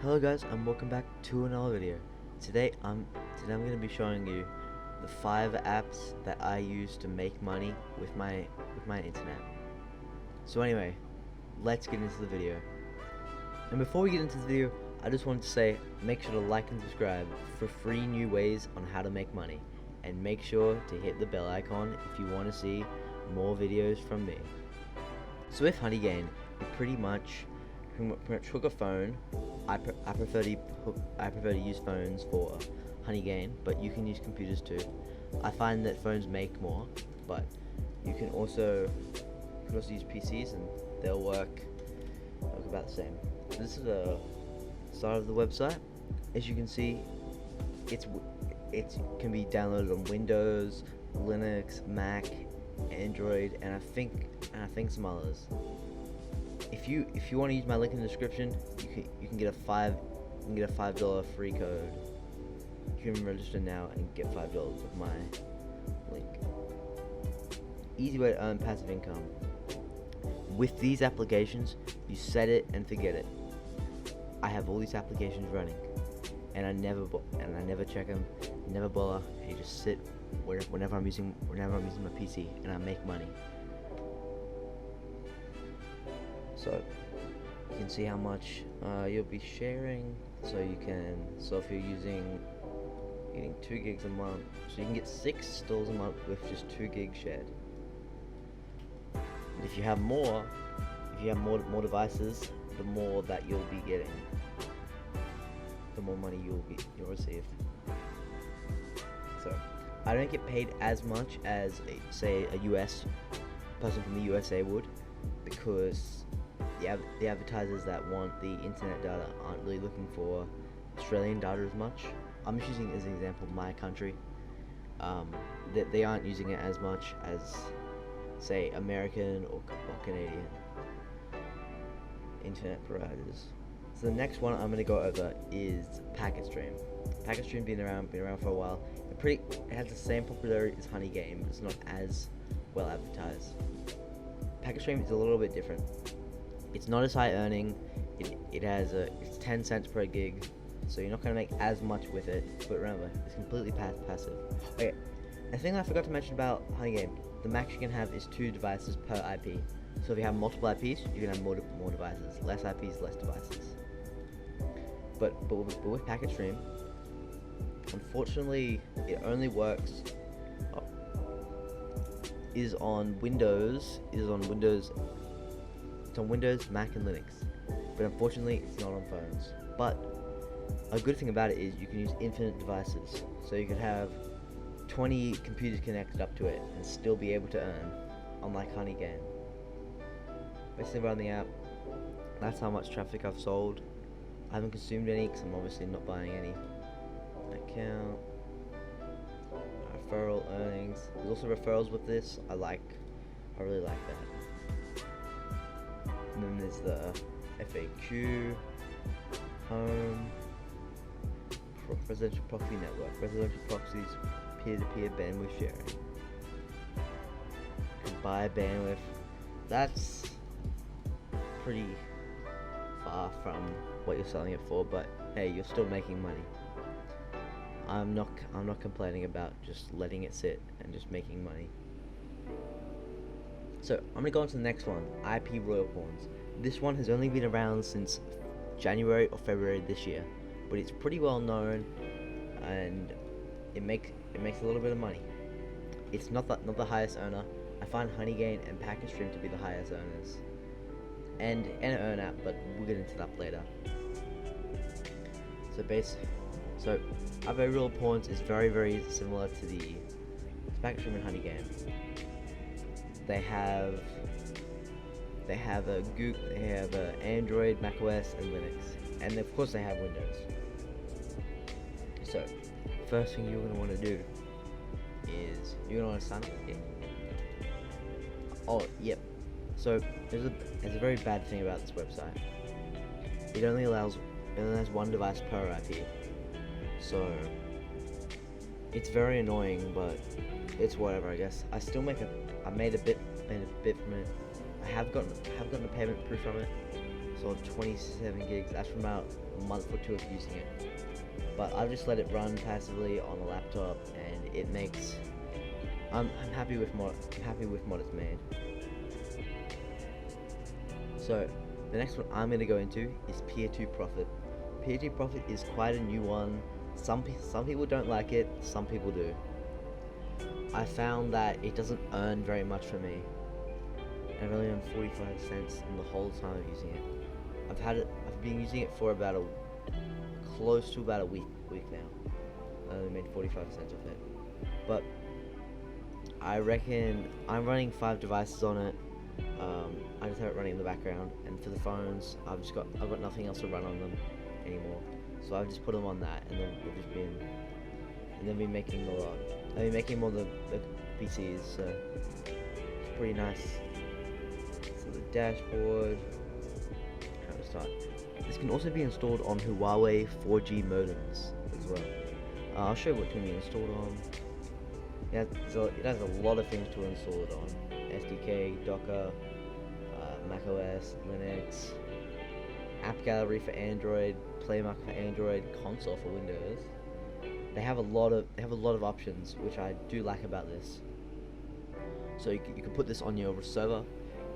Hello guys, and welcome back to another video. Today I'm going to be showing you the 5 apps that I use to make money with my internet. So anyway, let's get into the video. And before we get into the video, I just wanted to say make sure to like and subscribe for free new ways on how to make money, and make sure to hit the bell icon if you want to see more videos from me. So with HoneyGain, you pretty much hook a phone. I prefer to use phones for HoneyGain, but you can use computers too. I find that phones make more, but you can also use PCs and they'll work about the same. This is the start of the website. As you can see, it can be downloaded on Windows, Linux, Mac, Android, and I think some others. If you want to use my link in the description, you can get a $5 free code. You can register now and get $5 with my link. Easy way to earn passive income. With these applications, you set it and forget it. I have all these applications running, and I never check them, never bother. I just sit whenever I'm using my PC, and I make money. So you can see how much you'll be sharing. So if you're getting 2 gigs a month, so you can get $6 a month with just 2 gigs shared. And if you have more devices, the more that you'll be getting, the more money you'll receive. So I don't get paid as much as say a US person from the USA would, because the advertisers that want the internet data aren't really looking for Australian data as much. I'm just using as an example my country. They aren't using it as much as say American or Canadian internet providers. So the next one I'm going to go over is PacketStream. PacketStream been around for a while. It has the same popularity as HoneyGain, but it's not as well advertised. PacketStream is a little bit different. It's not as high earning. It's 10 cents per gig, so you're not going to make as much with it. But remember, it's completely passive. Okay, a thing I forgot to mention about HoneyGain: the max you can have is 2 devices per IP. So if you have multiple IPs, you can have more devices. Less IPs, less devices. But with PacketStream, unfortunately, it only works. Is on Windows. It's on Windows, Mac, and Linux. But unfortunately, it's not on phones. But a good thing about it is you can use infinite devices. So you could have 20 computers connected up to it and still be able to earn, unlike HoneyGain. Basically run the app. That's how much traffic I've sold. I haven't consumed any because I'm obviously not buying any. Account. Referral earnings. There's also referrals with this. I really like that. And then there's the FAQ, home, residential proxy network, residential proxies, peer-to-peer bandwidth sharing. You can buy bandwidth. That's pretty far from what you're selling it for, but hey, you're still making money. I'm not complaining about just letting it sit and just making money. So I'm gonna go on to the next one, IP Royal Pawns. This one has only been around since January or February this year, but it's pretty well known, and it makes a little bit of money. It's not the highest earner. I find HoneyGain and PacketStream to be the highest earners, and an earn app, but we'll get into that later. So IP Royal Pawns is very similar to the PacketStream and HoneyGain. They have a Google, they have a Android, macOS, and Linux, and of course they have Windows. So first thing you're going to want to do is you're going to want to sign up here. Oh, yep. So there's a very bad thing about this website. It only has 1 device per IP. So it's very annoying, but it's whatever, I guess. I made a bit from it. I have gotten a payment proof from it, So 27 gigs. That's from about a month or two of using it. But I've just let it run passively on a laptop, and it makes. I'm happy with what it's made. So the next one I'm going to go into is PHT Profit. PHT Profit is quite a new one. Some people don't like it, some people do. I found that it doesn't earn very much for me. I've only earned 45 cents in the whole time of using it. I've been using it for about close to about a week now. I only made 45 cents off it. But I reckon I'm running 5 devices on it. I just have it running in the background, and for the phones, I've got nothing else to run on them anymore. So I've just put them on that, and then been making a lot. I've been making more the PCs, so it's pretty nice. So the dashboard. How to start? This can also be installed on Huawei 4G modems as well. I'll show you what can be installed on. So it has a lot of things to install it on. SDK, Docker, macOS, Linux, App Gallery for Android, Playmark for Android, Console for Windows. They have a lot of options, which I do like about this. So you can put this on your server.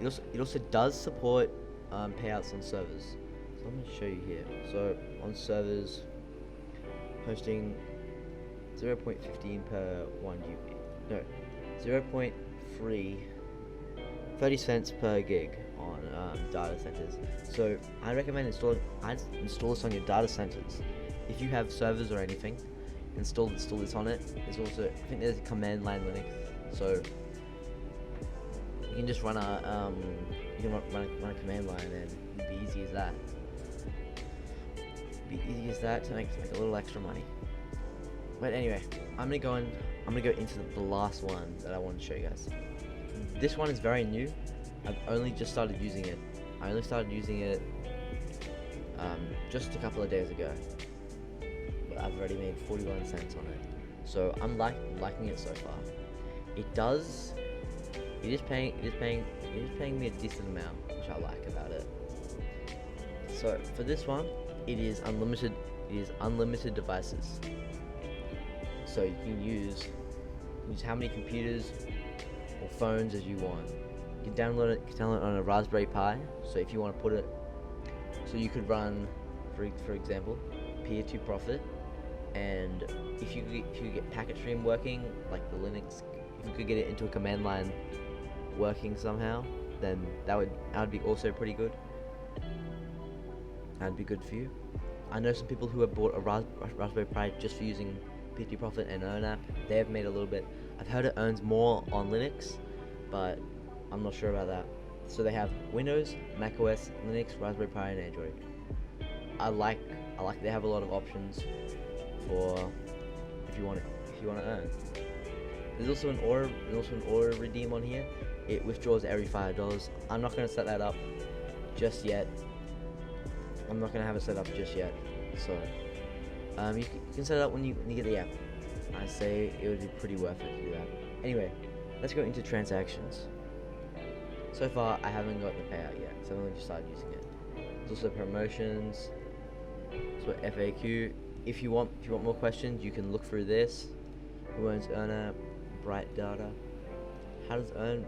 It also does support payouts on servers. So I'm going to show you here. So on servers, hosting 0.15 per 1 GB. No, 0.3, 30 cents per gig on data centers. So I recommend install this on your data centers. If you have servers or anything, install this on it. There's also, I think there's a command line Linux, so you can just run a command line, and it'd be easy as that. To make a little extra money. But anyway, I'm gonna go into the last one that I want to show you guys. This one is very new. I've only just started using it. I only started using it just a couple of days ago. But I've already made 41 cents on it. So I'm liking it so far. It is paying me a decent amount, which I like about it. So for this one, it is unlimited devices. So you can use how many computers or phones as you want. You can download it on a Raspberry Pi. So if you want to put it, so you could run, for example, PHT Profit, and if you get packet stream working, like the Linux, if you could get it into a command line working somehow, then that would be also pretty good. That'd be good for you. I know some people who have bought a Raspberry Pi just for using PHT Profit and Earn app. They have made a little bit. I've heard it earns more on Linux, but I'm not sure about that. So they have Windows, macOS, Linux, Raspberry Pi, and Android. I like they have a lot of options for if you want to earn. There's also an order redeem on here. It withdraws every $5. I'm not going to set that up just yet. I'm not going to have it set up just yet. So you can set it up when you get the app. I say it would be pretty worth it to do that. Anyway, let's go into transactions. So far, I haven't got the payout yet, so I've only just started using it. There's also promotions. So FAQ. If you want more questions, you can look through this. Who owns Earn, Bright Data? How does Earn?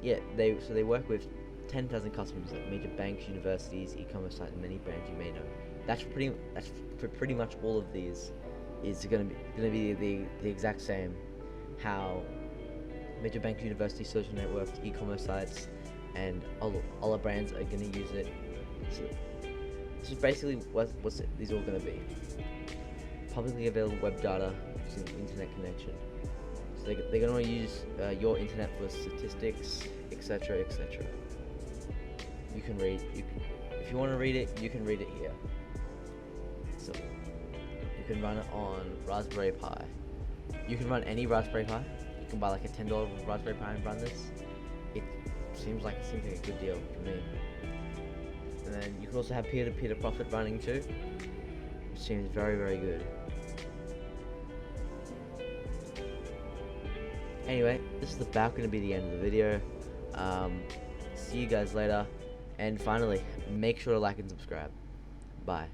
Yeah, they work with 10,000 customers at major banks, universities, e-commerce sites, and many brands you may know. That's for pretty much all of these. Is gonna be the exact same. How major banks, universities, social networks, e-commerce sites, and all the brands are gonna use it. So this is basically what's these all gonna be. Publicly available web data using internet connection. So they're gonna use your internet for statistics, etc., etc. You can read. If you want to read it, you can read it here. So you can run it on Raspberry Pi. You can run any Raspberry Pi. You can buy like a $10 Raspberry Pi and run this. It seems like a good deal to me. And then you can also have peer-to-peer profit running too, which seems very, very good. Anyway, this is about going to be the end of the video. See you guys later. And finally, Make sure to like and subscribe. Bye.